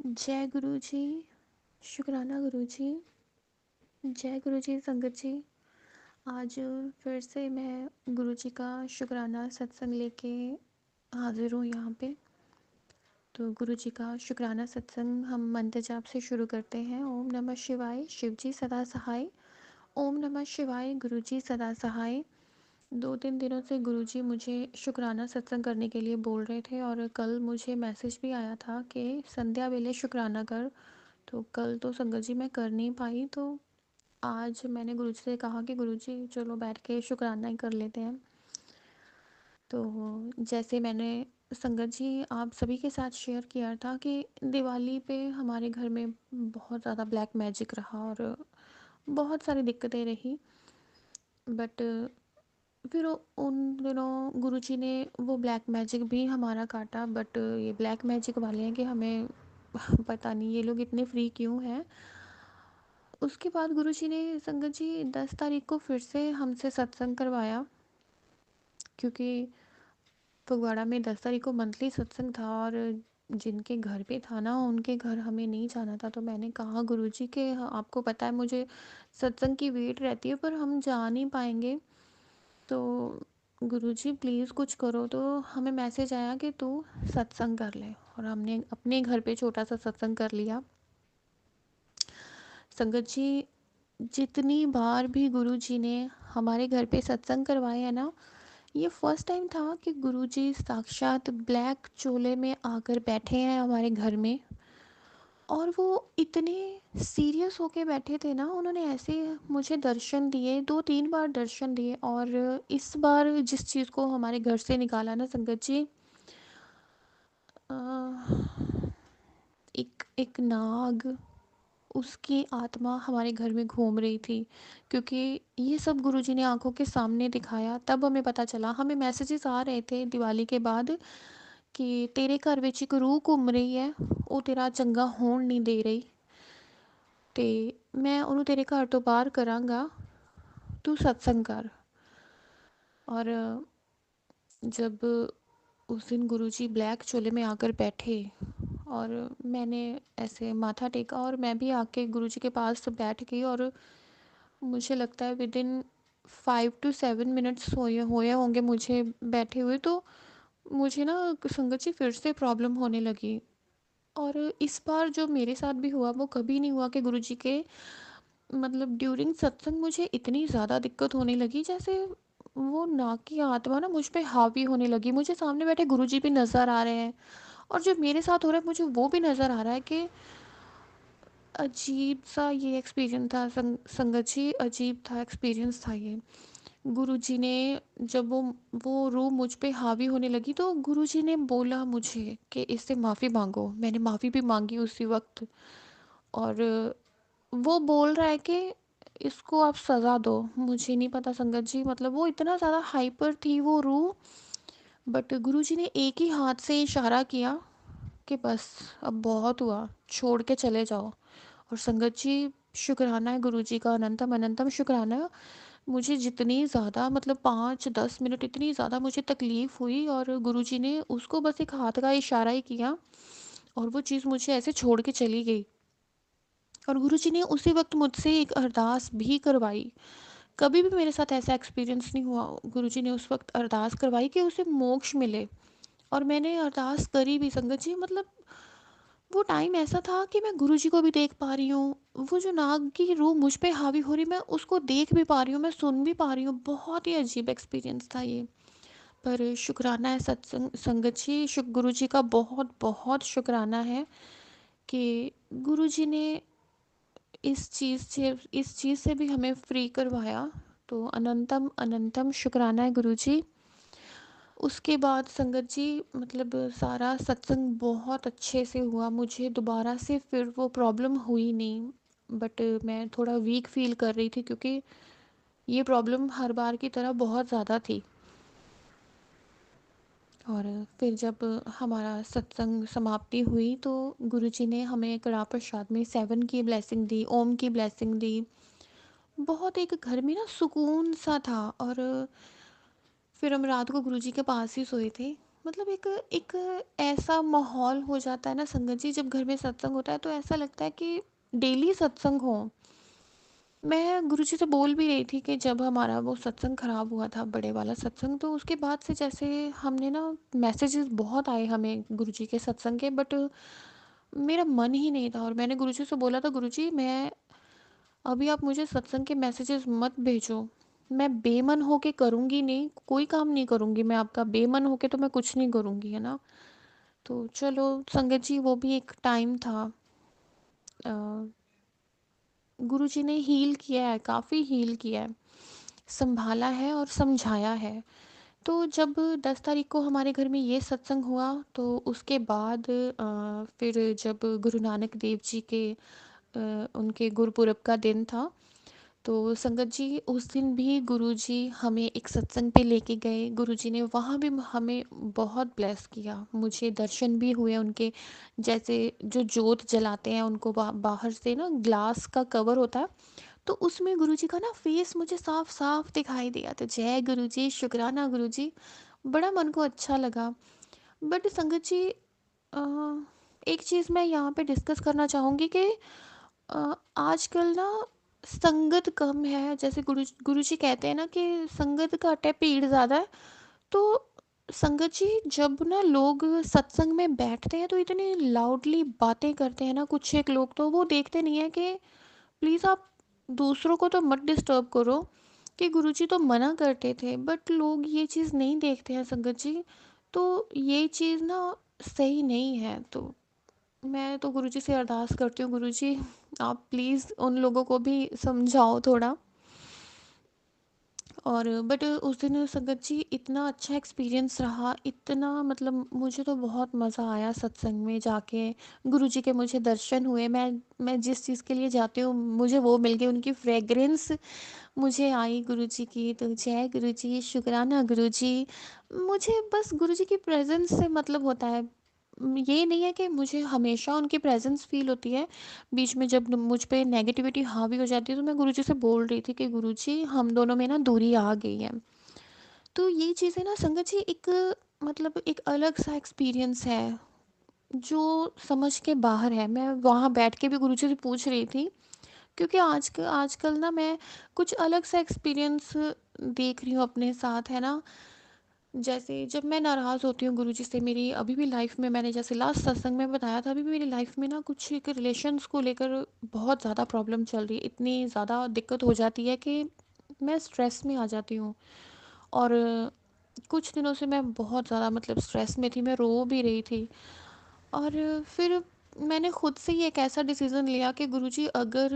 जय गुरु जी। शुक्राना गुरु जी। जय गुरु जी संगत जी। आज फिर से मैं गुरु जी का शुक्राना सत्संग लेके हाजिर हूँ यहाँ पे। तो गुरु जी का शुक्राना सत्संग हम मंत्र जाप से शुरू करते हैं। ओम नमः शिवाय, शिव जी सदा सहाय। ओम नमः शिवाय, गुरु जी सदा सहाय। 2-3 दिनों से गुरु जी मुझे शुक्राना सत्संग करने के लिए बोल रहे थे और कल मुझे मैसेज भी आया था कि संध्या वेले शुक्राना कर। तो कल तो संगत जी मैं कर नहीं पाई, तो आज मैंने गुरु जी से कहा कि गुरु जी चलो बैठ के शुक्राना ही कर लेते हैं। तो जैसे मैंने संगत जी आप सभी के साथ शेयर किया था कि दिवाली पे हमारे घर में बहुत ज़्यादा ब्लैक मैजिक रहा और बहुत सारी दिक्कतें रही। बट फिर उन दिनों गुरुजी ने वो ब्लैक मैजिक भी हमारा काटा। बट ये ब्लैक मैजिक वाले हैं कि हमें पता नहीं ये लोग इतने फ्री क्यों हैं। उसके बाद गुरुजी ने संगत जी 10 तारीख को फिर से हमसे सत्संग करवाया, क्योंकि फगवाड़ा में 10 तारीख को मंथली सत्संग था और जिनके घर पे था ना उनके घर हमें नहीं जाना था। तो मैंने कहा गुरुजी के आपको पता है मुझे सत्संग की वेट रहती है पर हम जा नहीं पाएंगे, तो गुरुजी प्लीज़ कुछ करो। तो हमें मैसेज आया कि तू सत्संग कर ले और हमने अपने घर पे छोटा सा सत्संग कर लिया। संगत जी जितनी बार भी गुरुजी ने हमारे घर पे सत्संग करवाए हैं ना, ये फर्स्ट टाइम था कि गुरुजी साक्षात ब्लैक चोले में आकर बैठे हैं हमारे घर में। और वो इतने सीरियस होके बैठे थे ना, उन्होंने ऐसे मुझे दर्शन दिए, 2-3 बार दर्शन दिए। और इस बार जिस चीज़ को हमारे घर से निकाला ना संगत जी, अ, एक एक नाग, उसकी आत्मा हमारे घर में घूम रही थी। क्योंकि ये सब गुरुजी ने आंखों के सामने दिखाया, तब हमें पता चला। हमें मैसेजेस आ रहे थे दिवाली के बाद कि तेरे घर ਵਿੱਚ ਇੱਕ रूह घूम रही है, वो तेरा चंगा होण नहीं दे रही, ਤੇ मैं ਉਹਨੂੰ तेरे घर तो बाहर करांगा, तू सत्संग कर। और जब उस दिन गुरुजी ब्लैक चोले में आकर बैठे और मैंने ऐसे माथा टेका और मैं भी आके गुरुजी के पास बैठ गई, और मुझे लगता है विद इन 5 to 7 मिनट्स हुए होंगे मुझे बैठे हुए। तो मुझे ना संगत जी फिर से प्रॉब्लम होने लगी। और इस बार जो मेरे साथ भी हुआ वो कभी नहीं हुआ कि गुरुजी के मतलब ड्यूरिंग सत्संग मुझे इतनी ज़्यादा दिक्कत होने लगी, जैसे वो नाग की आत्मा ना मुझ पे हावी होने लगी। मुझे सामने बैठे गुरुजी भी नज़र आ रहे हैं और जो मेरे साथ हो रहा है मुझे वो भी नज़र आ रहा है कि अजीब सा ये एक्सपीरियंस था। संगत जी अजीब था, एक्सपीरियंस था ये। गुरुजी ने जब वो रूह मुझ पे हावी होने लगी तो गुरुजी ने बोला मुझे कि इससे माफ़ी मांगो। मैंने माफ़ी भी मांगी उसी वक्त। और वो बोल रहा है कि इसको आप सज़ा दो। मुझे नहीं पता संगत जी, मतलब वो इतना ज़्यादा हाइपर थी वो रूह। बट गुरुजी ने एक ही हाथ से इशारा किया कि बस अब बहुत हुआ, छोड़ के चले जाओ। और संगत जी शुक्राना है गुरुजी का, अनंतम अनंतम शुक्राना। मुझे जितनी ज़्यादा मतलब 5-10 मिनट इतनी ज़्यादा मुझे तकलीफ़ हुई और गुरुजी ने उसको बस एक हाथ का इशारा ही किया और वो चीज़ मुझे ऐसे छोड़ के चली गई। और गुरुजी ने उसी वक्त मुझसे एक अरदास भी करवाई। कभी भी मेरे साथ ऐसा एक्सपीरियंस नहीं हुआ। गुरुजी ने उस वक्त अरदास करवाई कि उसे मोक्ष मिले, और मैंने अरदास करी भी संगत जी। मतलब वो टाइम ऐसा था कि मैं गुरुजी को भी देख पा रही हूँ, वो जो नाग की रूह मुझ पे हावी हो रही मैं उसको देख भी पा रही हूँ, मैं सुन भी पा रही हूँ। बहुत ही अजीब एक्सपीरियंस था ये। पर शुक्राना है सत्संग संगत जी, गुरु जी का बहुत बहुत शुक्राना है कि गुरु जी ने इस चीज़ से भी हमें फ्री करवाया। तो अनंतम अनंतम शुक्राना है गुरु जी। उसके बाद संगत जी मतलब सारा सत्संग बहुत अच्छे से हुआ, मुझे दोबारा से फिर वो प्रॉब्लम हुई नहीं। बट मैं थोड़ा वीक फील कर रही थी क्योंकि ये प्रॉब्लम हर बार की तरह बहुत ज़्यादा थी। और फिर जब हमारा सत्संग समाप्ति हुई तो गुरुजी ने हमें कड़ा प्रसाद में 7 की ब्लेसिंग दी, ओम की ब्लेसिंग दी। बहुत एक घर में ना सुकून सा था। और फिर हम रात को गुरुजी के पास ही सोए थे। मतलब एक एक ऐसा माहौल हो जाता है ना संगत जी, जब घर में सत्संग होता है तो ऐसा लगता है कि डेली सत्संग हो। मैं गुरुजी से बोल भी रही थी कि जब हमारा वो सत्संग खराब हुआ था, बड़े वाला सत्संग, तो उसके बाद से जैसे हमने ना, मैसेजेस बहुत आए हमें गुरुजी के सत्संग के, बट मेरा मन ही नहीं था। और मैंने गुरुजी से बोला था, गुरुजी मैं अभी आप मुझे सत्संग के मैसेजेस मत भेजो, मैं बेमन होके करूँगी नहीं, कोई काम नहीं करूँगी मैं आपका, बेमन होके तो मैं कुछ नहीं करूँगी, है ना। तो चलो संगत जी, वो भी एक टाइम था। अ, गुरुजी ने हील किया है, काफ़ी हील किया है, संभाला है और समझाया है। तो जब 10 तारीख को हमारे घर में ये सत्संग हुआ, तो उसके बाद फिर जब गुरु नानक देव जी के उनके गुरुपुरब का दिन था, तो संगत जी उस दिन भी गुरुजी हमें एक सत्संग पे लेके गए। गुरुजी ने वहाँ भी हमें बहुत ब्लेस किया, मुझे दर्शन भी हुए उनके। जैसे जो जोत जलाते हैं उनको बाहर से ना ग्लास का कवर होता है, तो उसमें गुरुजी का ना फेस मुझे साफ साफ दिखाई दिया। तो जय गुरुजी, शुक्राना गुरुजी, बड़ा मन को अच्छा लगा। बट संगत जी, एक चीज़ मैं यहाँ पे डिस्कस करना चाहूँगी कि आजकल ना संगत कम है। जैसे गुरुजी कहते हैं ना कि संगत घट है, भीड़ ज़्यादा है। तो संगत जी, जब ना लोग सत्संग में बैठते हैं तो इतनी लाउडली बातें करते हैं ना, कुछ एक लोग तो वो देखते नहीं है कि प्लीज़ आप दूसरों को तो मत डिस्टर्ब करो, कि गुरुजी तो मना करते थे, बट लोग ये चीज़ नहीं देखते हैं संगत जी। तो ये चीज़ ना सही नहीं है। तो मैं तो गुरुजी से अरदास करती हूँ, गुरुजी आप प्लीज़ उन लोगों को भी समझाओ थोड़ा। और बट उस दिन संगत जी इतना अच्छा एक्सपीरियंस रहा, इतना मतलब मुझे तो बहुत मज़ा आया सत्संग में जाके। गुरुजी के मुझे दर्शन हुए, मैं जिस चीज़ के लिए जाती हूँ मुझे वो मिल गई, उनकी फ्रेगरेंस मुझे आई गुरुजी की। तो जय गुरुजी, शुक्राना गुरुजी। मुझे बस गुरुजी की प्रेजेंस से मतलब होता है। ये नहीं है कि मुझे हमेशा उनकी प्रेजेंस फील होती है। बीच में जब मुझ पे नेगेटिविटी हावी हो जाती है तो मैं गुरुजी से बोल रही थी कि गुरुजी हम दोनों में ना दूरी आ गई है। तो ये चीज़ें ना संगत जी एक मतलब एक अलग सा एक्सपीरियंस है, जो समझ के बाहर है। मैं वहाँ बैठ के भी गुरुजी से पूछ रही थी, क्योंकि आजकल आजकल ना मैं कुछ अलग सा एक्सपीरियंस देख रही हूँ अपने साथ, है ना। जैसे जब मैं नाराज़ होती हूँ गुरुजी से, मेरी अभी भी लाइफ में, मैंने जैसे लास्ट सत्संग में बताया था, अभी भी मेरी लाइफ में ना कुछ एक रिलेशंस को लेकर बहुत ज़्यादा प्रॉब्लम चल रही है। इतनी ज़्यादा दिक्कत हो जाती है कि मैं स्ट्रेस में आ जाती हूँ। और कुछ दिनों से मैं बहुत ज़्यादा मतलब स्ट्रेस में थी, मैं रो भी रही थी। और फिर मैंने खुद से ही एक ऐसा डिसीज़न लिया कि गुरुजी अगर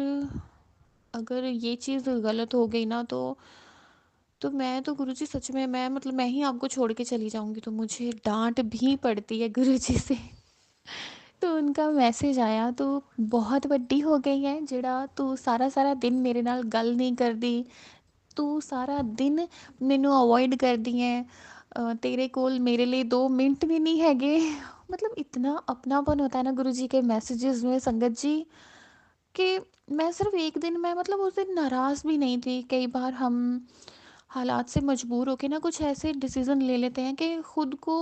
अगर ये चीज़ गलत हो गई ना, तो मैं तो गुरुजी सच में मैं मतलब मैं ही आपको छोड़ के चली जाऊंगी। तो मुझे डांट भी पड़ती है गुरुजी से। तो उनका मैसेज आया, तो बहुत वड्डी हो गई है ਜਿਹੜਾ तू सारा सारा दिन मेरे नाल गल नहीं करदी, तू सारा दिन ਮੈਨੂੰ अवॉइड करदी है, तेरे कोल मेरे लिए 2 मिनट भी नहीं हैगे। मतलब इतना अपनापन होता है ना गुरुजी के मैसेजेस में संगत जी, कि मैं सिर्फ एक दिन, मैं मतलब उस दिन नाराज़ भी नहीं थी। कई बार हम हालात से मजबूर होके ना कुछ ऐसे डिसीज़न ले लेते हैं कि खुद को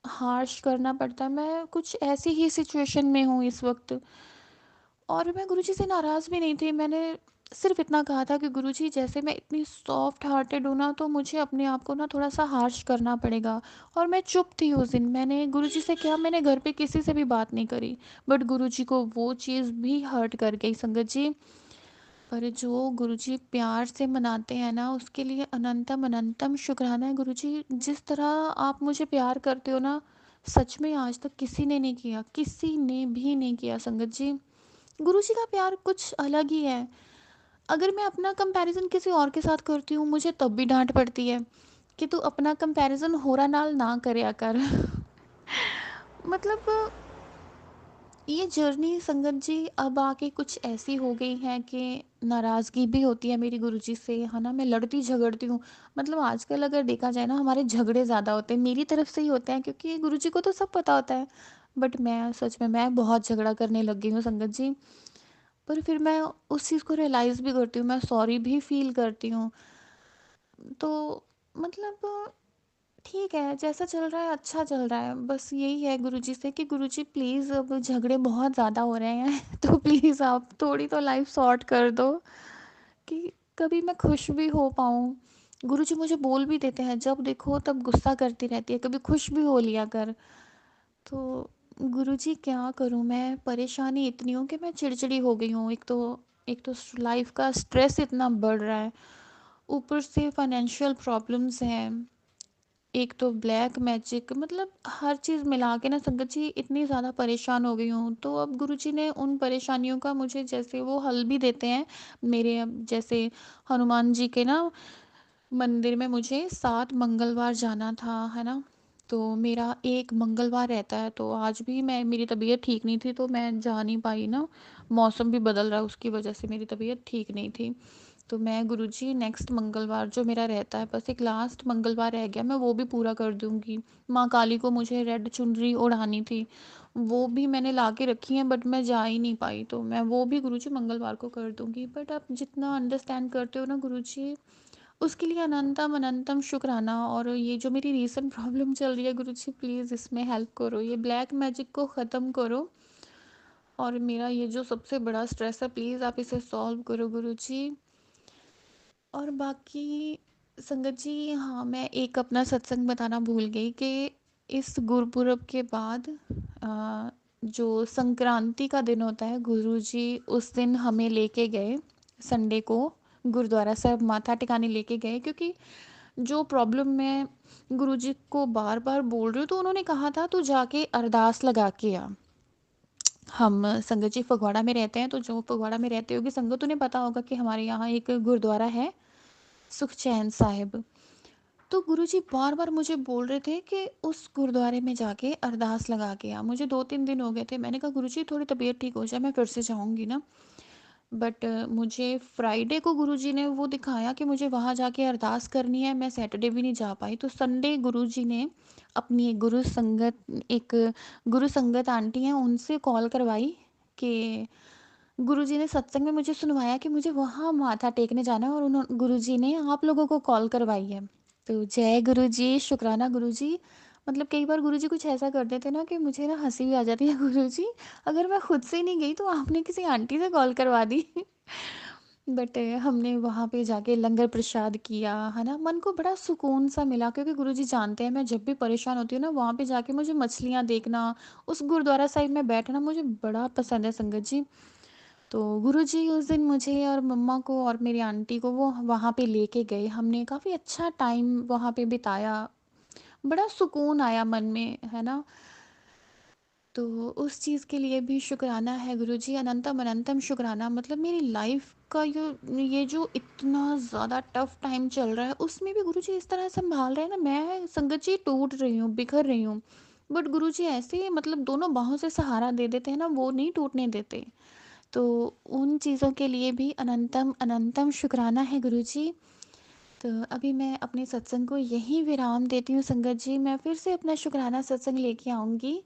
हार्श करना पड़ता है। मैं कुछ ऐसी ही सिचुएशन में हूँ इस वक्त, और मैं गुरुजी से नाराज़ भी नहीं थी। मैंने सिर्फ इतना कहा था कि गुरुजी जैसे मैं इतनी सॉफ्ट हार्टेड हूँ ना, तो मुझे अपने आप को ना थोड़ा सा हार्श करना पड़ेगा। और मैं चुप थी उस दिन, मैंने गुरुजी से क्या, मैंने घर पे किसी से भी बात नहीं करी। बट गुरुजी को वो चीज़ भी हर्ट कर गई संगत जी। पर जो गुरुजी प्यार से मनाते हैं ना, उसके लिए अनंतम अनंतम शुक्राना है गुरुजी। जिस तरह आप मुझे प्यार करते हो ना, सच में आज तक किसी ने नहीं किया, किसी ने भी नहीं किया संगत जी। गुरुजी का प्यार कुछ अलग ही है। अगर मैं अपना कंपैरिजन किसी और के साथ करती हूँ, मुझे तब भी डांट पड़ती है कि तू अपना कंपैरिजन होरा नाल ना करया कर। मतलब ये जर्नी संगत जी अब आके कुछ ऐसी हो गई है कि नाराज़गी भी होती है मेरी गुरुजी से, है ना। मैं लड़ती झगड़ती हूँ। मतलब आजकल अगर देखा जाए ना, हमारे झगड़े ज़्यादा होते हैं, मेरी तरफ से ही होते हैं, क्योंकि गुरुजी को तो सब पता होता है। बट मैं सच में मैं बहुत झगड़ा करने लग गई हूँ संगत जी। पर फिर मैं उस चीज़ को रियलाइज़ भी करती हूँ, मैं सॉरी भी फील करती हूँ। तो मतलब ठीक है, जैसा चल रहा है अच्छा चल रहा है। बस यही है गुरुजी से कि गुरुजी प्लीज़ अब झगड़े बहुत ज़्यादा हो रहे हैं तो प्लीज़ आप थोड़ी तो लाइफ़ सॉर्ट कर दो कि कभी मैं खुश भी हो पाऊँ। गुरुजी मुझे बोल भी देते हैं, जब देखो तब गुस्सा करती रहती है, कभी खुश भी हो लिया कर। तो गुरुजी क्या करूँ मैं, परेशानी इतनी हूँ कि मैं चिड़चिड़ी हो गई हूँ। एक तो लाइफ़ का स्ट्रेस इतना बढ़ रहा है, ऊपर से फाइनेंशियल प्रॉब्लम्स हैं, एक तो ब्लैक मैजिक, मतलब हर चीज़ मिला के ना संगत जी इतनी ज़्यादा परेशान हो गई हूँ। तो अब गुरुजी ने उन परेशानियों का मुझे जैसे वो हल भी देते हैं। मेरे अब जैसे हनुमान जी के ना मंदिर में मुझे 7 मंगलवार जाना था, है ना? तो मेरा एक मंगलवार रहता है, तो आज भी मेरी तबीयत ठीक नहीं थी तो मैं जा नहीं पाई ना। मौसम भी बदल रहा है, उसकी वजह से मेरी तबीयत ठीक नहीं थी। तो मैं गुरुजी नेक्स्ट मंगलवार जो मेरा रहता है, बस एक लास्ट मंगलवार रह गया, मैं वो भी पूरा कर दूँगी। माँ काली को मुझे रेड चुनरी ओढ़ानी थी, वो भी मैंने ला के रखी है बट मैं जा ही नहीं पाई, तो मैं वो भी गुरुजी मंगलवार को कर दूँगी। बट आप जितना अंडरस्टैंड करते हो ना गुरुजी, उसके लिए अनंतम अनंतम शुक्राना। और ये जो मेरी रीसेंट प्रॉब्लम चल रही है गुरुजी, प्लीज़ इसमें हेल्प करो, ये ब्लैक मैजिक को ख़त्म करो और मेरा ये जो सबसे बड़ा स्ट्रेस है प्लीज़ आप इसे सॉल्व करो गुरुजी। और बाकी संगत जी, हाँ, मैं एक अपना सत्संग बताना भूल गई कि इस गुरुपुरब के बाद जो संक्रांति का दिन होता है, गुरुजी उस दिन हमें लेके गए संडे को गुरुद्वारा साहब माथा टिकाने लेके गए, क्योंकि जो प्रॉब्लम मैं गुरुजी को बार बार बोल रही हूँ, तो उन्होंने कहा था तू जाके अरदास लगा के आ। हम संगत जी फगवाड़ा में रहते हैं, तो जो फगवाड़ा में रहते होगी संगत, उन्हें पता होगा कि हमारे यहाँ एक गुरुद्वारा है सुखचैन साहिब। तो गुरुजी बार बार मुझे बोल रहे थे कि उस गुरुद्वारे में जाके अरदास लगा के आ। मुझे 2-3 दिन हो गए थे, मैंने कहा गुरुजी थोड़ी तबीयत ठीक हो जाए मैं फिर से जाऊंगी ना। बट मुझे फ्राइडे को गुरुजी ने वो दिखाया कि मुझे वहाँ जाके अरदास करनी है, मैं सैटरडे भी नहीं जा पाई। तो संडे गुरुजी ने अपनी एक गुरु संगत आंटी हैं उनसे कॉल करवाई कि गुरुजी ने सत्संग में मुझे सुनवाया कि मुझे वहाँ माथा टेकने जाना है, और उन्होंने गुरुजी ने आप लोगों को कॉल करवाई है। तो जय गुरुजी, शुक्राना गुरुजी। मतलब कई बार गुरुजी कुछ ऐसा कर देते ना कि मुझे ना हंसी भी आ जाती है गुरुजी, अगर मैं खुद से नहीं गई तो आपने किसी आंटी से कॉल करवा दी बट हमने वहाँ पे जाके लंगर प्रसाद किया, है ना? मन को बड़ा सुकून सा मिला, क्योंकि गुरुजी जानते हैं मैं जब भी परेशान होती हूँ ना, वहाँ पे जाके मुझे मछलियाँ देखना, उस गुरुद्वारा साहिब में बैठना मुझे बड़ा पसंद है संगत जी। तो गुरुजी उस दिन मुझे और मम्मा को और मेरी आंटी को वो वहाँ पे लेके गए, हमने काफ़ी अच्छा टाइम वहाँ पे बिताया, बड़ा सुकून आया मन में, है ना? तो उस चीज़ के लिए भी शुक्राना है गुरुजी, अनंतम अनंतम शुक्राना। मतलब मेरी लाइफ का ये जो इतना ज़्यादा टफ टाइम चल रहा है, उसमें भी गुरुजी इस तरह संभाल रहे हैं ना, मैं संगत जी टूट रही हूँ, बिखर रही हूँ, बट गुरुजी ऐसे ही मतलब दोनों बाहों से सहारा दे देते हैं ना, वो नहीं टूटने देते। तो उन चीज़ों के लिए भी अनंतम अनंतम शुक्राना है गुरुजी। तो अभी मैं अपने सत्संग को यहीं विराम देती हूँ संगत जी, मैं फिर से अपना शुक्राना सत्संग लेके आऊँगी।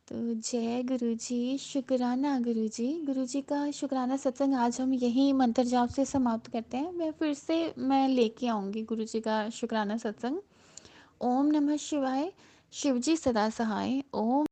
तो जय गुरुजी, शुक्राना गुरुजी। गुरुजी का शुक्राना सत्संग आज हम यहीं मंत्र जाप से समाप्त करते हैं। मैं लेके आऊँगी गुरुजी का शुक्राना सत्संग। ओम नमः शिवाय। शिवजी सदा सहाय। ओम